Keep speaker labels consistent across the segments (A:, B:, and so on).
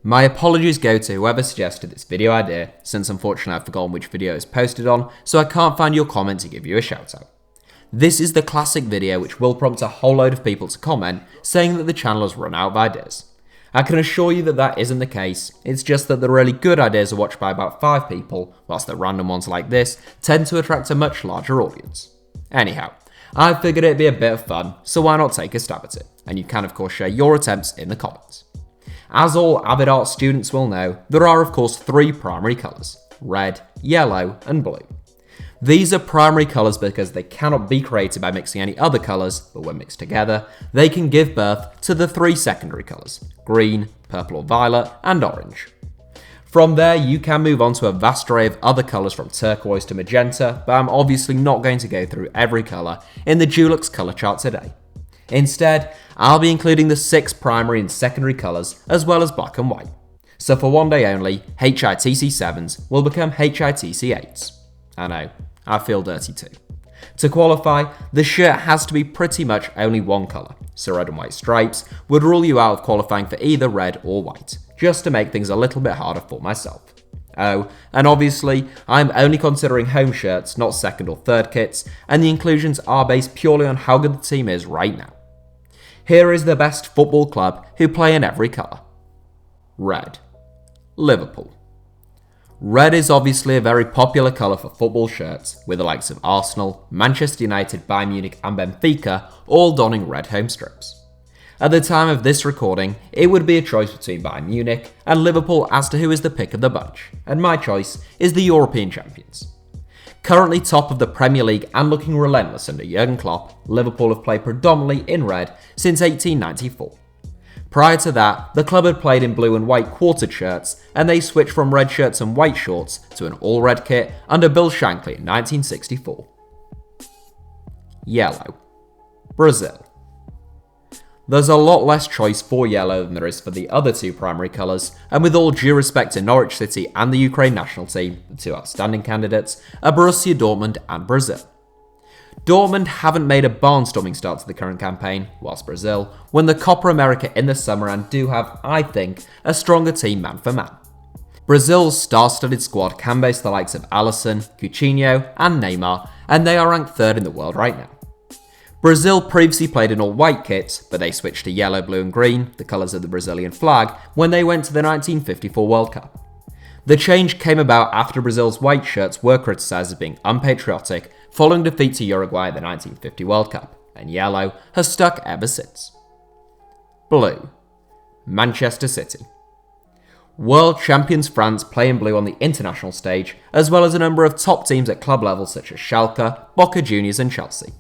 A: My apologies go to whoever suggested this video idea, since unfortunately I've forgotten which video it was posted on, so I can't find your comment to give you a shout out. This is the classic video which will prompt a whole load of people to comment saying that the channel has run out of ideas. I can assure you that that isn't the case, it's just that the really good ideas are watched by about 5 people, whilst the random ones like this tend to attract a much larger audience. Anyhow, I figured it'd be a bit of fun, so why not take a stab at it, and you can of course share your attempts in the comments. As all avid art students will know, there are of course 3 primary colours: red, yellow and blue. These are primary colours because they cannot be created by mixing any other colours, but when mixed together, they can give birth to the 3 secondary colours: green, purple or violet, and orange. From there, you can move on to a vast array of other colours from turquoise to magenta, but I'm obviously not going to go through every colour in the Dulux colour chart today. Instead, I'll be including the 6 primary and secondary colours as well as black and white. So for one day only, HITC Sevens will become HITC 8s. I know, I feel dirty too. To qualify, the shirt has to be pretty much only one colour, so red and white stripes would rule you out of qualifying for either red or white, just to make things a little bit harder for myself. Oh, and obviously, I'm only considering home shirts, not second or third kits, and the inclusions are based purely on how good the team is right now. Here is the best football club who play in every colour. Red. Liverpool. Red is obviously a very popular colour for football shirts, with the likes of Arsenal, Manchester United, Bayern Munich and Benfica all donning red home strips. At the time of this recording, it would be a choice between Bayern Munich and Liverpool as to who is the pick of the bunch, and my choice is the European champions. Currently top of the Premier League and looking relentless under Jurgen Klopp, Liverpool have played predominantly in red since 1894. Prior to that, the club had played in blue and white quartered shirts, and they switched from red shirts and white shorts to an all-red kit under Bill Shankly in 1964. Yellow. Brazil. There's a lot less choice for yellow than there is for the other 2 primary colours, and with all due respect to Norwich City and the Ukraine national team, the 2 outstanding candidates are Borussia Dortmund and Brazil. Dortmund haven't made a barnstorming start to the current campaign, whilst Brazil won the Copa America in the summer and do have, I think, a stronger team man for man. Brazil's star-studded squad can boast the likes of Alisson, Coutinho and Neymar, and they are ranked 3rd in the world right now. Brazil previously played in all-white kits, but they switched to yellow, blue and green, the colours of the Brazilian flag, when they went to the 1954 World Cup. The change came about after Brazil's white shirts were criticised as being unpatriotic following defeat to Uruguay at the 1950 World Cup, and yellow has stuck ever since. Blue. Manchester City. World champions France play in blue on the international stage, as well as a number of top teams at club level such as Schalke, Boca Juniors and Chelsea.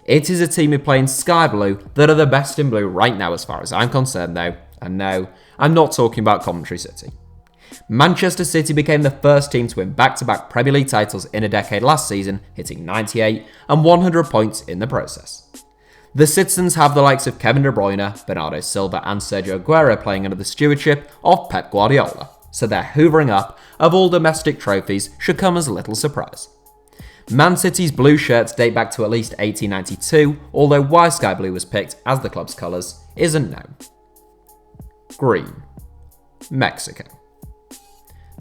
A: It is a team who play in sky blue that are the best in blue right now as far as I'm concerned though, and no, I'm not talking about Coventry City. Manchester City became the first team to win back-to-back Premier League titles in a decade last season, hitting 98 and 100 points in the process. The citizens have the likes of Kevin De Bruyne, Bernardo Silva and Sergio Aguero playing under the stewardship of Pep Guardiola, so their hoovering up of all domestic trophies should come as little surprise. Man City's blue shirts date back to at least 1892, although why sky blue was picked as the club's colours isn't known. Green. Mexico.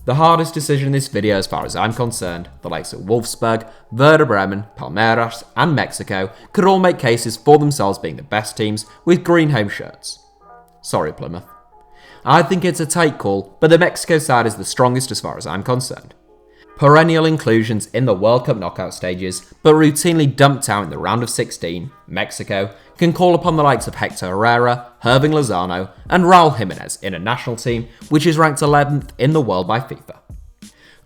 A: The hardest decision in this video as far as I'm concerned, the likes of Wolfsburg, Werder Bremen, Palmeiras and Mexico could all make cases for themselves being the best teams with green home shirts. Sorry Plymouth. I think it's a tight call, but the Mexico side is the strongest as far as I'm concerned. Perennial inclusions in the World Cup knockout stages, but routinely dumped out in the round of 16, Mexico can call upon the likes of Hector Herrera, Irving Lozano, and Raul Jimenez in a national team which is ranked 11th in the world by FIFA.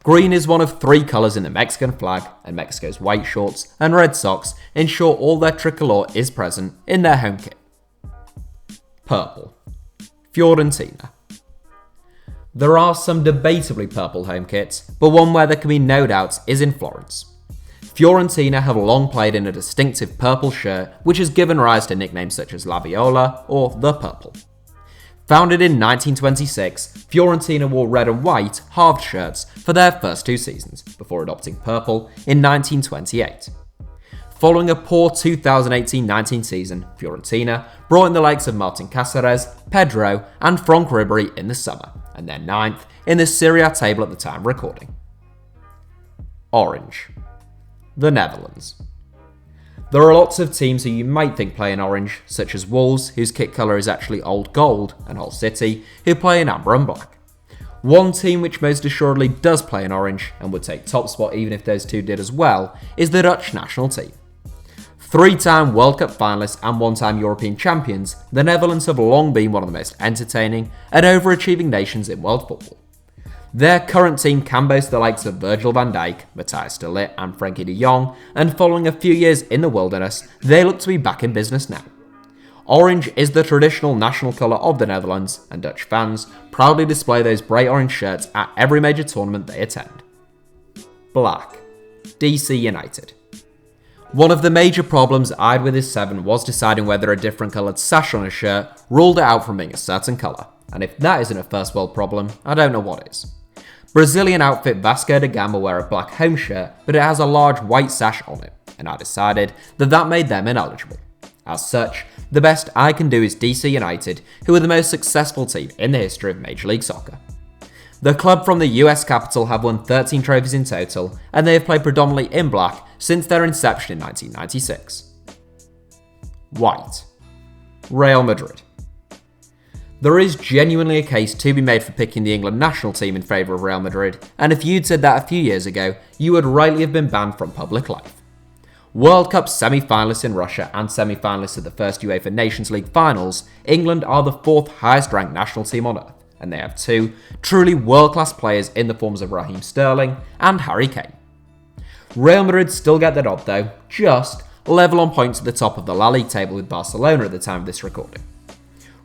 A: Green is one of 3 colours in the Mexican flag, and Mexico's white shorts and red socks ensure all their tricolour is present in their home kit. Purple. Fiorentina. There are some debatably purple home kits, but one where there can be no doubts is in Florence. Fiorentina have long played in a distinctive purple shirt which has given rise to nicknames such as La Viola or The Purple. Founded in 1926, Fiorentina wore red and white halved shirts for their first 2 seasons, before adopting purple in 1928. Following a poor 2018-19 season, Fiorentina brought in the likes of Martin Cáceres, Pedro and Franck Ribéry in the summer, and they're 9th in the Serie A table at the time of recording. Orange. The Netherlands. There are lots of teams who you might think play in orange, such as Wolves, whose kit colour is actually old gold, and Hull City, who play in amber and black. One team which most assuredly does play in orange, and would take top spot even if those two did as well, is the Dutch national team. 3-time World Cup finalists and 1-time European champions, the Netherlands have long been one of the most entertaining and overachieving nations in world football. Their current team can boast the likes of Virgil van Dijk, Matthijs de Ligt and Frenkie de Jong, and following a few years in the wilderness, they look to be back in business now. Orange is the traditional national colour of the Netherlands, and Dutch fans proudly display those bright orange shirts at every major tournament they attend. Black. DC United. One of the major problems I had with this 7 was deciding whether a different coloured sash on a shirt ruled it out from being a certain colour, and if that isn't a first world problem, I don't know what is. Brazilian outfit Vasco da Gama wear a black home shirt, but it has a large white sash on it, and I decided that made them ineligible. As such, the best I can do is DC United, who are the most successful team in the history of Major League Soccer. The club from the US capital have won 13 trophies in total, and they have played predominantly in black since their inception in 1996. White. Real Madrid. There is genuinely a case to be made for picking the England national team in favour of Real Madrid, and if you'd said that a few years ago, you would rightly have been banned from public life. World Cup semi-finalists in Russia and semi-finalists at the first UEFA Nations League finals, England are the 4th highest ranked national team on earth, and they have 2 truly world-class players in the forms of Raheem Sterling and Harry Kane. Real Madrid still get the nod though, just level on points at the top of the La Liga table with Barcelona at the time of this recording.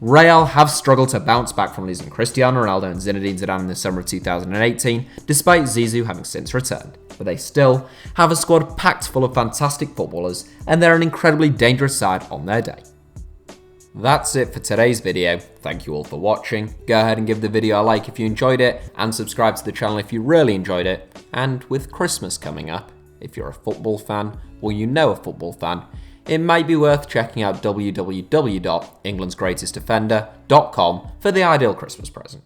A: Real have struggled to bounce back from losing Cristiano Ronaldo and Zinedine Zidane in the summer of 2018, despite Zizou having since returned, but they still have a squad packed full of fantastic footballers, and they're an incredibly dangerous side on their day. That's it for today's video. Thank you all for watching. Go ahead and give the video a like if you enjoyed it, and subscribe to the channel if you really enjoyed it. And with Christmas coming up, if you're a football fan or you know a football fan, it might be worth checking out www.englandsgreatestdefender.com for the ideal Christmas present.